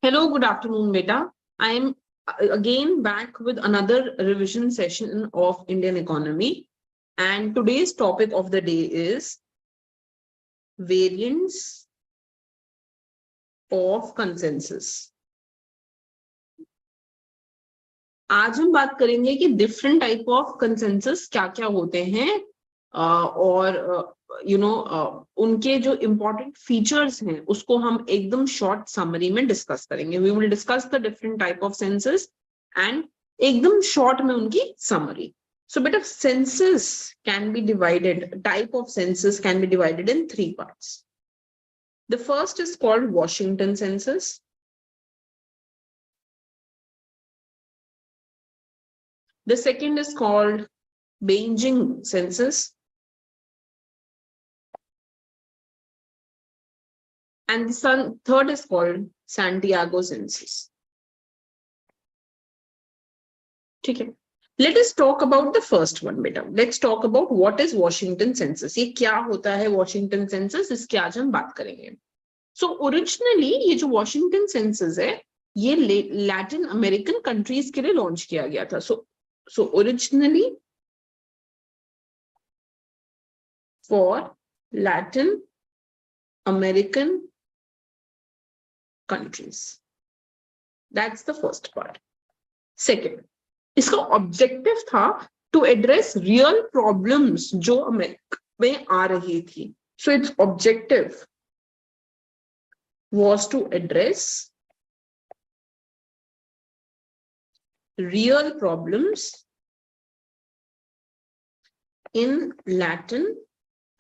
Hello, good afternoon, beta. I am again back with another revision session of Indian economy. And today's topic of the day is variants of consensus. आज हम बात करेंगे कि different type of consensus क्या क्या होते हैं और उनके जो इम्पोर्टेंट फीचर्स हैं उसको हम एकदम शॉर्ट समरी में डिस्कस करेंगे. We will discuss the different type of census and एकदम शॉर्ट में उनकी summary. So bit of census can be divided, type of census can be divided in three parts. The first is called Washington census. The second is called Beijing census. And the third is called Santiago census. Okay. Let us talk about the first one, beta. Let's talk about what is Washington census. ये क्या होता है Washington census, इसके आज हम बात करेंगे. So originally ये जो Washington census है ये Latin American countries के लिए लॉन्च किया गया था. So originally for Latin American countries. That's the first part. Second, इसका ऑब्जेक्टिव था टू एड्रेस रियल प्रॉब्लम्स जो अमेरिका में आ रही थी. So its objective was to address real problems in Latin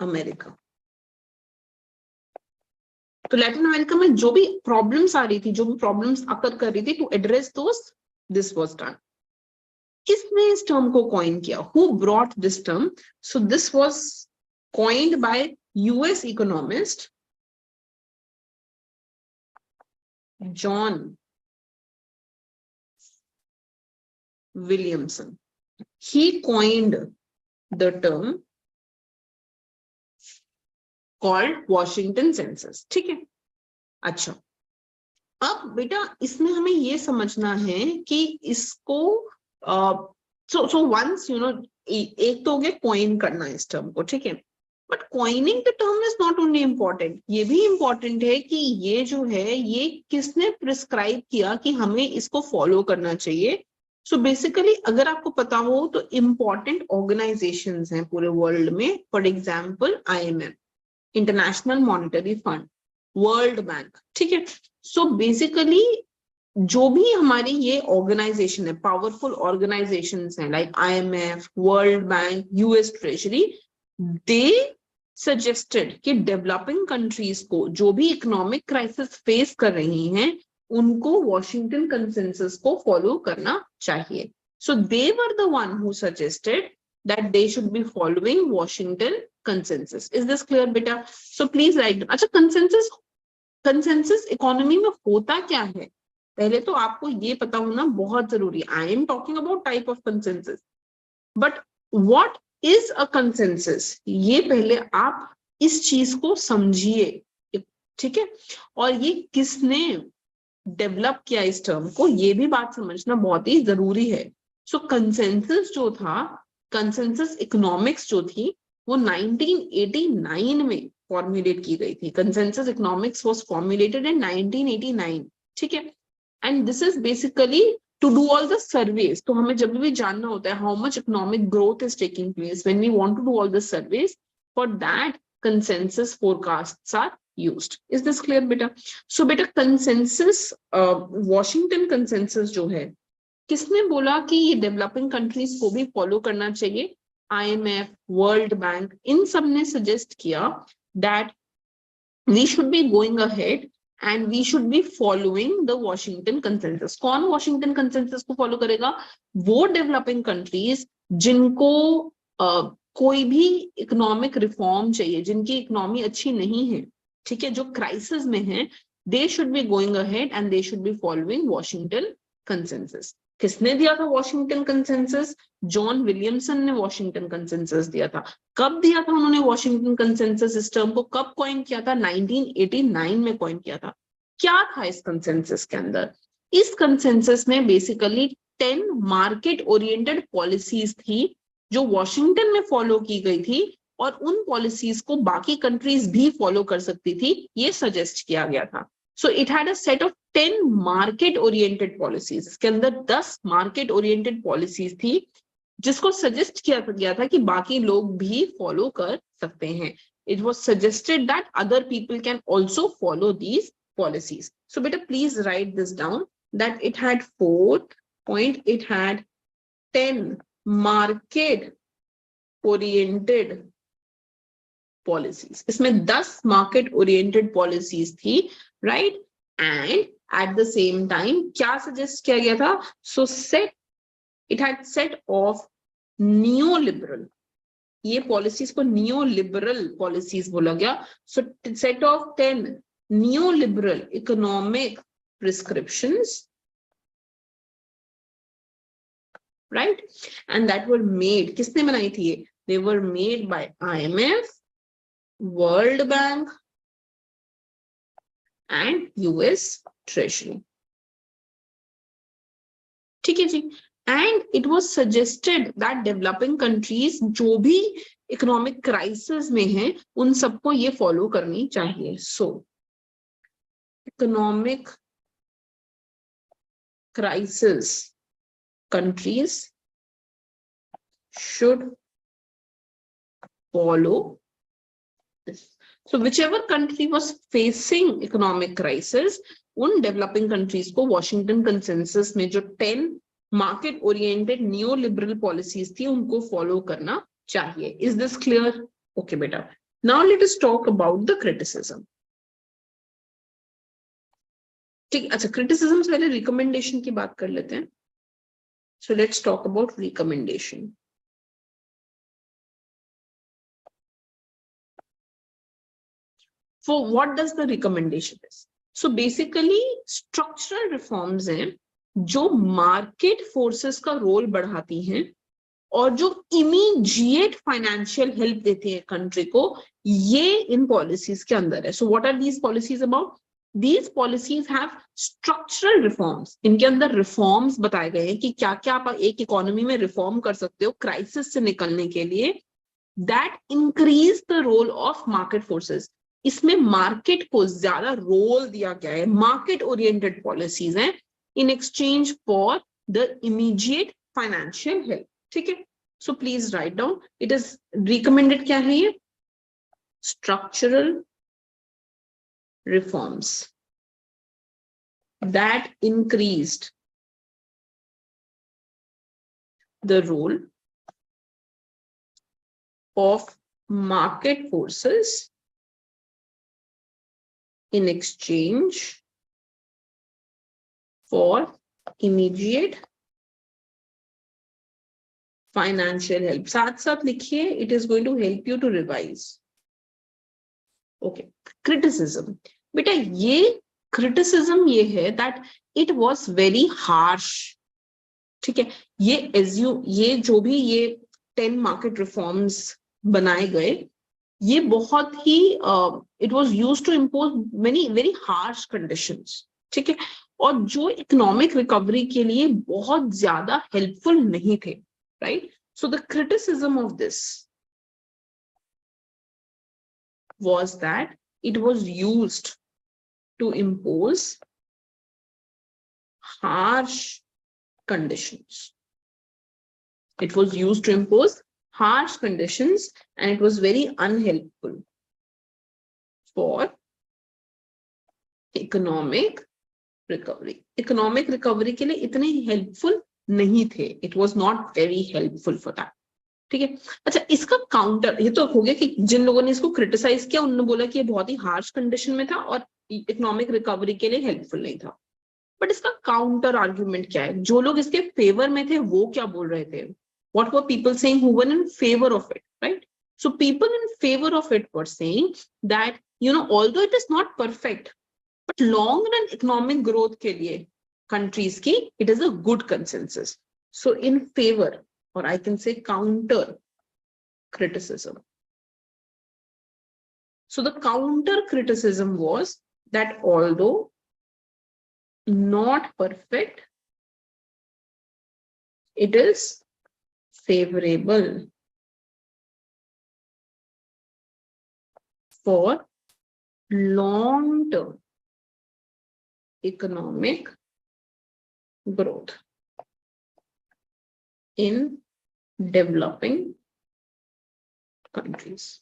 America. तो लैटिन अमेरिका में जो भी प्रॉब्लम्स आ रही थी, जो भी प्रॉब्लम्स अकर कर रही थी, to address those, this was done. किसने इस टर्म को कॉइन किया? Who brought this term? So this was coined by US economist John Williamson. He coined the term called Washington census. ठीक है. अच्छा, अब बेटा इसमें हमें ये समझना है कि इसको so once एक तो हो गया कॉइन करना इस टर्म को. ठीक है. But coining the term is not only important, ये भी इम्पोर्टेंट है कि ये जो है ये किसने प्रिस्क्राइब किया कि हमें इसको फॉलो करना चाहिए. सो बेसिकली अगर आपको पता हो तो इम्पोर्टेंट ऑर्गेनाइजेशंस हैं पूरे वर्ल्ड में. For example IMF, international monetary fund, world bank. ठीक है. सो बेसिकली जो भी हमारी ये ऑर्गेनाइजेशन है, पावरफुल ऑर्गेनाइजेशंस हैं like IMF, World bank, US treasury, दे सजेस्टेड कि डेवलपिंग कंट्रीज को जो भी इकोनॉमिक क्राइसिस फेस कर रही हैं उनको वॉशिंगटन कंसेंसस को फॉलो करना चाहिए. So they were the one who suggested that they should be following Washington consensus. Is this clear, beta? So please write. अच्छा, consensus इकोनॉमी में होता क्या है पहले तो आपको ये पता होना बहुत जरूरी है. I am talking about type of consensus, but what is a consensus? ये पहले आप इस चीज को समझिए. ठीक है. और ये किसने डेवलप किया इस टर्म को, ये भी बात समझना बहुत ही जरूरी है. सो कंसेंसस जो था, कंसेंसस इकोनॉमिक्स जो थी वो 1989 में फॉर्मुलेट की गई थी. Consensus economics was formulated in 1989. ठीक है. And this is basically to do all the surveys. तो हमें जब भी जानना होता है how much economic growth is taking place, when we want to do all the surveys, for that consensus forecasts are used. Is this clear, beta? So beta consensus, Washington consensus जो है, किसने बोला कि ये डेवलपिंग कंट्रीज को भी follow करना चाहिए? IMF, वर्ल्ड बैंक, इन सब ने सजेस्ट किया that we should be going ahead and we should be following the Washington consensus. कौन वॉशिंगटन कंसेंसस को फॉलो करेगा? वो डेवलपिंग कंट्रीज जिनको कोई भी इकोनॉमिक रिफॉर्म चाहिए, जिनकी इकोनॉमी अच्छी नहीं है, ठीक है, जो क्राइसिस में है, they should be going ahead and they should be following Washington consensus. किसने दिया था वॉशिंगटन कंसेंसस? जॉन विलियमसन ने वॉशिंगटन कंसेंसस दिया था. कब दिया था उन्होंने वॉशिंगटन कंसेंसस? इस टर्म को कब कॉइन किया था? 1989 में कॉइन किया था. क्या था इस कंसेंसस के अंदर? इस कंसेंसस में बेसिकली 10 मार्केट ओरिएंटेड पॉलिसीज थी जो वॉशिंगटन में फॉलो की गई थी, और उन पॉलिसीज को बाकी कंट्रीज भी फॉलो कर सकती थी, ये सजेस्ट किया गया था. So it had a set of 10 market oriented policies. इसके अंदर 10 मार्केट ओरिएंटेड पॉलिसीज थी जिसको सजेस्ट किया गया था कि बाकी लोग भी फॉलो कर सकते हैं. It was suggested that other people can also follow these policies. So beta, please write this down, that it had 4 point, it had 10 market oriented policies. इसमें 10 market oriented policies थी, right? And at the same time क्या suggest किया गया था? So it had set of neoliberal, ये policies को neoliberal policies बोला गया. So set of 10 neoliberal economic prescriptions, right, and that were made, किसने बनाई थी ये? They were made by IMF, World Bank and US Treasury. ठीक है जी. And it was suggested that developing countries जो भी इकोनॉमिक क्राइसिस में हैं उन सबको ये फॉलो करनी चाहिए. सो economic crisis countries should follow this. So whichever country was facing economic crisis, उन developing countries को Washington consensus में जो 10 market oriented new liberal policies थी उनको फॉलो करना चाहिए. Is this clear? ओके बेटा. Now let us talk about the criticism. ठीक, अच्छा, क्रिटिसिज्म से पहले रिकमेंडेशन की बात कर लेते हैं. So let's talk about recommendation. For what does the recommendation is? So basically structural reforms हैं जो मार्केट फोर्सेस का रोल बढ़ाती हैं और जो इमीडिएट फाइनेंशियल हेल्प देती है कंट्री को, ये इन पॉलिसीज के अंदर है. So what are these policies about? These policies have structural reforms. इनके अंदर रिफॉर्म्स बताए गए हैं कि क्या क्या आप एक इकोनॉमी में रिफॉर्म कर सकते हो क्राइसिस से निकलने के लिए, that increase the role of market forces. इसमें मार्केट को ज्यादा रोल दिया गया है, मार्केट ओरिएंटेड पॉलिसीज हैं in exchange for the immediate financial help. ठीक है. So please write down. It is recommended क्या है ये? Structural reforms that increased the role of market forces in exchange for immediate financial help. साथ साथ लिखिए, it is going to help you to revise. Okay, criticism. बेटा ये criticism ये है that it was very harsh. ठीक है. ये जो भी ये 10 market reforms बनाए गए, ये बहुत ही it was used to impose many very harsh conditions. ठीक है. और जो इकोनॉमिक रिकवरी के लिए बहुत ज्यादा हेल्पफुल नहीं थे, right. So the criticism of this was that it was used to impose harsh conditions. It was used to impose harsh conditions and it was very unhelpful for economic recovery. Economic recovery के लिए इतने helpful नहीं थे. It was not very helpful for that. ठीक है. अच्छा, इसका counter, ये तो हो गया कि जिन लोगों ने इसको क्रिटिसाइज किया उन्होंने बोला कि ये बहुत ही हार्श कंडीशन में था और इकोनॉमिक रिकवरी के लिए हेल्पफुल नहीं था. बट इसका काउंटर आर्ग्यूमेंट क्या है? जो लोग इसके फेवर में थे वो क्या बोल रहे थे? What were people saying who were in favor of it, right? So people in favor of it were saying that, although it is not perfect, but long run economic growth के लिए countries की, it is a good consensus. So in favor, or I can say counter criticism. So the counter criticism was that although not perfect, it is favorable for long-term economic growth in developing countries.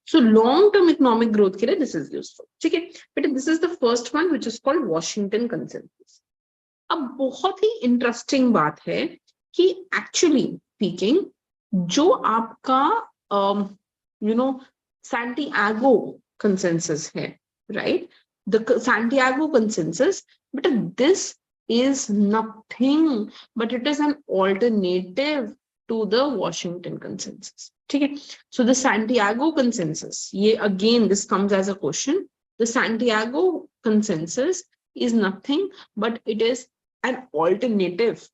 So long-term economic growth के लिए this is useful. ठीक है, but this is the first one which is called Washington Consensus. अब बहुत ही interesting बात है कि actually speaking जो आपका Santiago consensus है, right? The Santiago consensus, but this is nothing but it is an alternative to the Washington consensus. ठीक है, so the Santiago consensus, ये again this comes as a question. The Santiago consensus is nothing but it is an alternative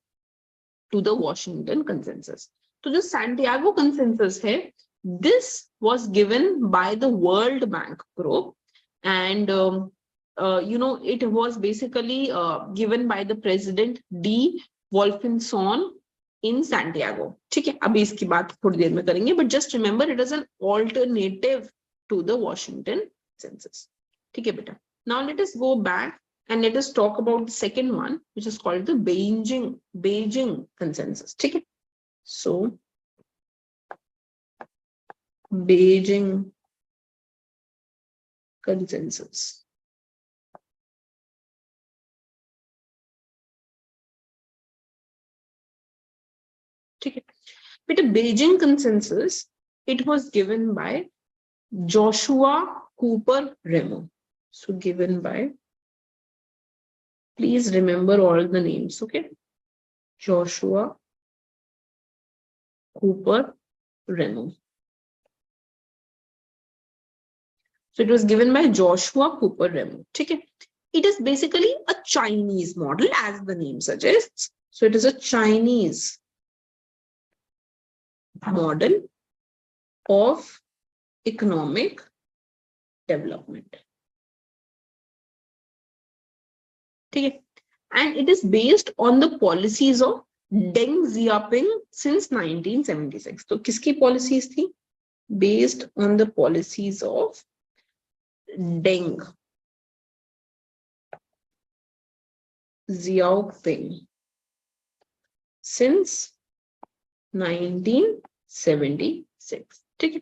to the Washington consensus. So the Santiago consensus है, this was given by the World Bank group, and it was basically given by the President D. Wolfenson in Santiago. ठीक है, अभी इसकी बात थोड़ी देर में करेंगे, but just remember it is an alternative to the Washington consensus. ठीक है बेटा. Now let us go back and let us talk about the second one, which is called the Beijing consensus. ठीक है. So Beijing consensus. ठीक है बेटा, Beijing consensus, it was given by Joshua Cooper Remo. So given by, please remember all the names, okay? Joshua Cooper Remo. So it was given by Joshua Cooper Remo. Okay. It is basically a Chinese model, as the name suggests. So it is a Chinese model of economic development. Okay. And it is based on the policies of Deng Xiaoping since 1976. So kiski policies thi? Based on the policies of Deng Xiaoping since 1976. ठीक है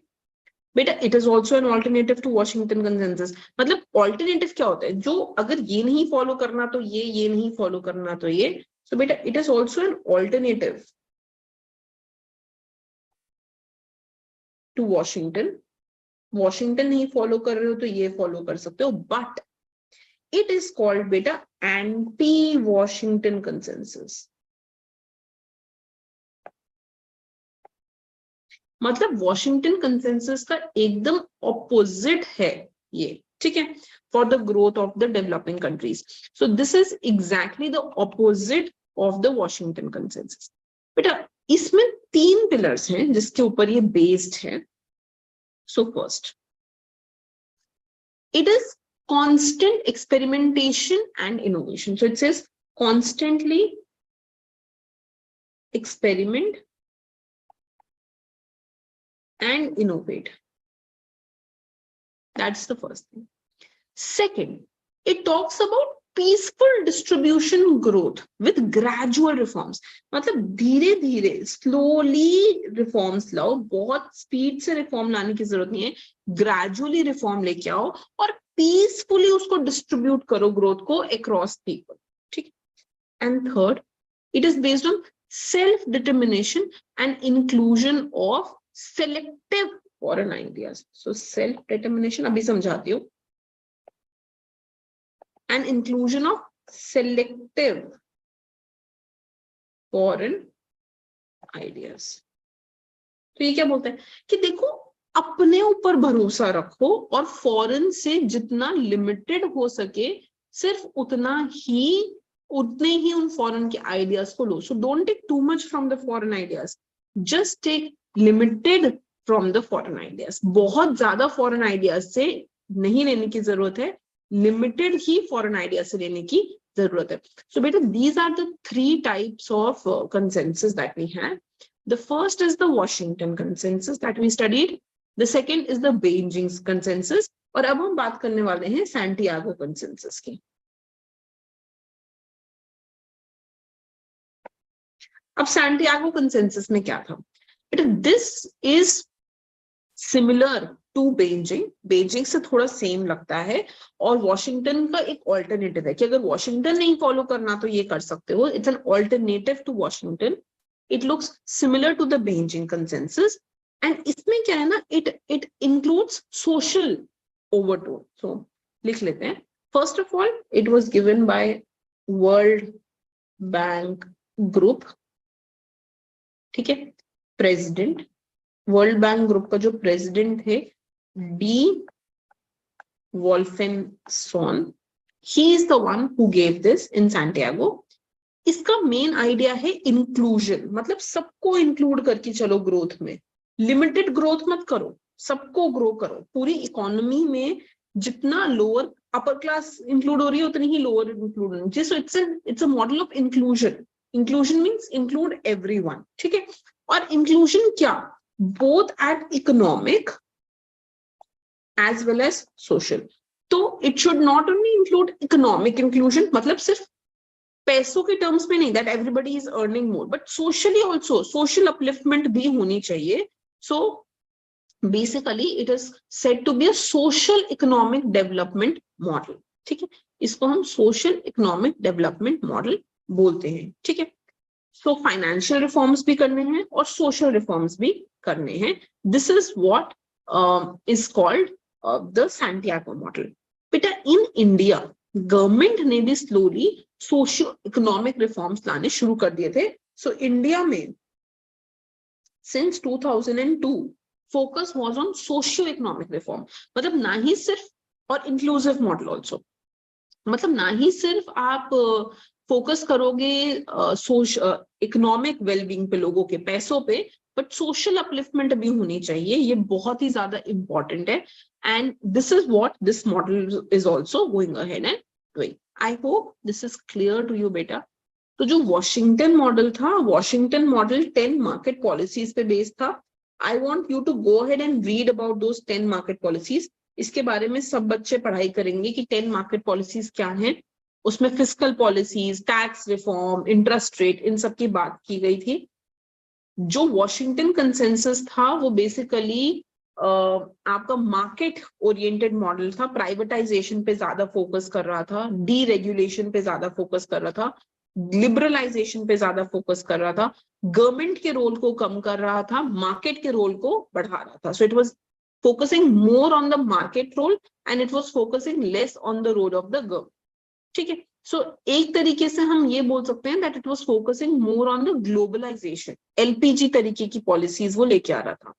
बेटा, it is also an alternative to Washington consensus. मतलब alternative क्या होता है? जो अगर ये नहीं follow करना तो ये नहीं follow करना तो ये. So बेटा, it is also an alternative to Washington. Washington नहीं follow कर रहे हो तो ये follow कर सकते हो, but it is called बेटा anti-Washington consensus. मतलब Washington consensus का एकदम opposite है ये, ठीक है, for the growth of the developing countries. So this is exactly the opposite of the Washington consensus. बेटा इसमें 3 pillars हैं जिसके ऊपर ये based है. So first, it is constant experimentation and innovation. So it says constantly experiment and innovate. That's the first thing. Second, it talks about peaceful distribution growth with gradual reforms. मतलब धीरे धीरे slowly reforms लाओ, बहुत speed से reform लाने की जरूरत नहीं है, gradually reform लेके आओ और peacefully उसको distribute करो growth को across people. ठीक. And third, it is based on self-determination and inclusion of selective foreign ideas. So self-determination अभी समझाती हूँ. And inclusion of selective foreign ideas. तो ये क्या बोलते हैं कि देखो अपने ऊपर भरोसा रखो और फॉरेन से जितना लिमिटेड हो सके सिर्फ उतने ही उन फॉरेन के आइडियाज को लो. So don't take too much from the foreign ideas, just take limited from the foreign ideas. बहुत ज्यादा फॉरेन आइडियाज से नहीं लेने की जरूरत है, लिमिटेड ही फॉरेन आइडिया से लेने की जरूरत है. सो बेटा these are the 3 types of consensus that we have. The first is the Washington consensus that we studied. The second is the Beijing consensus. और अब हम बात करने वाले हैं सैंटियागो कंसेंसस की. अब सैंटियागो कंसेंसस में क्या था? This is similar to Beijing. Beijing से थोड़ा सेम लगता है और वॉशिंगटन का एक ऑल्टरनेटिव है कि अगर वॉशिंगटन नहीं फॉलो करना तो ये कर सकते हो. It's an alternative to Washington. It looks similar to the Beijing consensus. And इसमें क्या है ना, इट इंक्लूड्स सोशल ओवरटोन. सो लिख लेते हैं. First of all it was given by World Bank group. ठीक है. प्रेसिडेंट, वर्ल्ड बैंक ग्रुप का जो प्रेसिडेंट है D Wolfensohn, he is the one who gave this in Santiago. इसका मेन आइडिया है इंक्लूजन, मतलब सबको इंक्लूड करके चलो ग्रोथ में. लिमिटेड ग्रोथ मत करो, सबको ग्रो करो. पूरी इकोनॉमी में जितना लोअर अपर क्लास इंक्लूड हो रही है उतनी ही लोअर इंक्लूड होनी चाहिए. So it's a model of inclusion. Inclusion means include everyone. ठीक है. और इंक्लूजन क्या, both at economic as well as social. तो it should not only include economic inclusion, मतलब सिर्फ पैसों के टर्म्स में नहीं, that everybody is earning more, but socially also, social upliftment भी होनी चाहिए. So basically it is said to be a social economic development model. ठीक है. इसको हम social economic development model बोलते हैं. ठीक है. So financial reforms भी करने हैं और social reforms भी करने हैं. This is what is called the Santiago model. बेटा in India गवर्नमेंट ने भी स्लोली सोशियो इकोनॉमिक रिफॉर्म्स लाने शुरू कर दिए थे. सो इंडिया में since 2002 focus was on socio economic reform. मतलब ना ही सिर्फ, और इंक्लूसिव मॉडल ऑल्सो, मतलब ना ही सिर्फ आप फोकस करोगे इकोनॉमिक वेलबींग पे, लोगों के पैसों पे, बट सोशल अपलिफ्टमेंट भी होनी चाहिए. ये बहुत ही ज्यादा इंपॉर्टेंट है. And this is what this model is also going ahead and doing. I hope this is clear to you बेटा. तो जो वॉशिंगटन मॉडल था, वॉशिंगटन मॉडल 10 मार्केट पॉलिसीज पे बेस्ड था. I want you to go ahead and read about those 10 market policies. इसके बारे में सब बच्चे पढ़ाई करेंगे कि 10 मार्केट पॉलिसीज क्या हैं. उसमें fiscal policies, tax reform, interest rate, इन सब की बात की गई थी. जो वॉशिंगटन कंसेंसस था वो बेसिकली आपका मार्केट ओरिएंटेड मॉडल था. प्राइवेटाइजेशन पे ज्यादा फोकस कर रहा था, डीरेगुलेशन पे ज्यादा फोकस कर रहा था, लिबरलाइजेशन पे ज्यादा फोकस कर रहा था, गवर्नमेंट के रोल को कम कर रहा था, मार्केट के रोल को बढ़ा रहा था. So it was focusing more on the market role and it was focusing less on the role of the government. ठीक है. सो एक तरीके से हम ये बोल सकते हैं that it was focusing more on the globalization. LPG तरीके की पॉलिसीज वो लेके आ रहा था.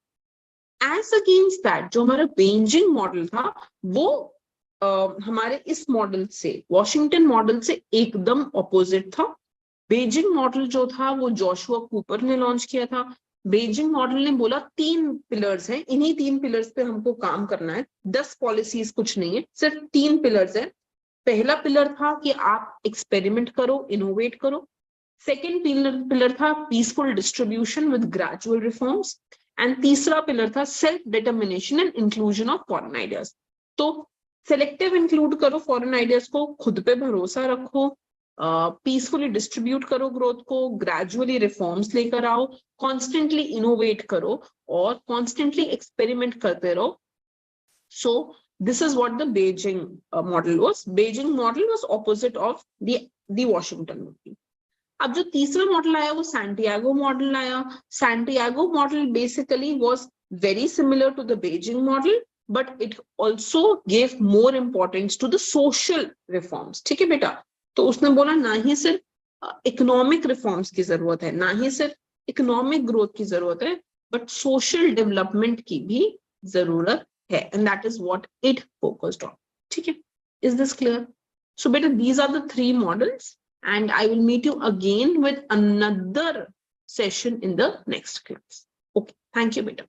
As against that, जो हमारा बीजिंग मॉडल था वो हमारे इस मॉडल से, वॉशिंगटन मॉडल से एकदम ऑपोजिट था. बीजिंग मॉडल जो था वो जोशुआ कूपर ने लॉन्च किया था. बीजिंग मॉडल ने बोला 3 पिलर्स हैं, इन्हीं 3 पिलर्स पे हमको काम करना है. 10 पॉलिसीज कुछ नहीं है, सिर्फ 3 पिलर्स है. पहला पिलर था कि आप एक्सपेरिमेंट करो, इनोवेट करो. सेकेंड पिलर था peaceful distribution with gradual reforms. And तीसरा पिलर था self determination and inclusion of foreign ideas. तो सेलेक्टिव इंक्लूड करो फॉरेन आइडियाज को, खुद पे भरोसा रखो, पीसफुली डिस्ट्रीब्यूट करो ग्रोथ को, ग्रेजुअली रिफॉर्म्स लेकर आओ, कॉन्स्टेंटली इनोवेट करो और कॉन्स्टेंटली एक्सपेरिमेंट करते रहो. सो this is what the Beijing model was. Beijing model was opposite of the Washington model. अब जो तीसरा मॉडल आया वो सैंटियागो मॉडल आया. Santiago model basically was very similar to the Beijing model, but it also gave more importance to the social reforms. ठीक है बेटा. तो उसने बोला ना ही सिर्फ इकोनॉमिक रिफॉर्म्स की जरूरत है, ना ही सिर्फ इकोनॉमिक ग्रोथ की जरूरत है, बट सोशल डेवलपमेंट की भी जरूरत है. And that is what it focused on. ठीक है. Is this clear? So beta, these are the 3 models and I will meet you again with another session in the next class. Okay. Thank you beta.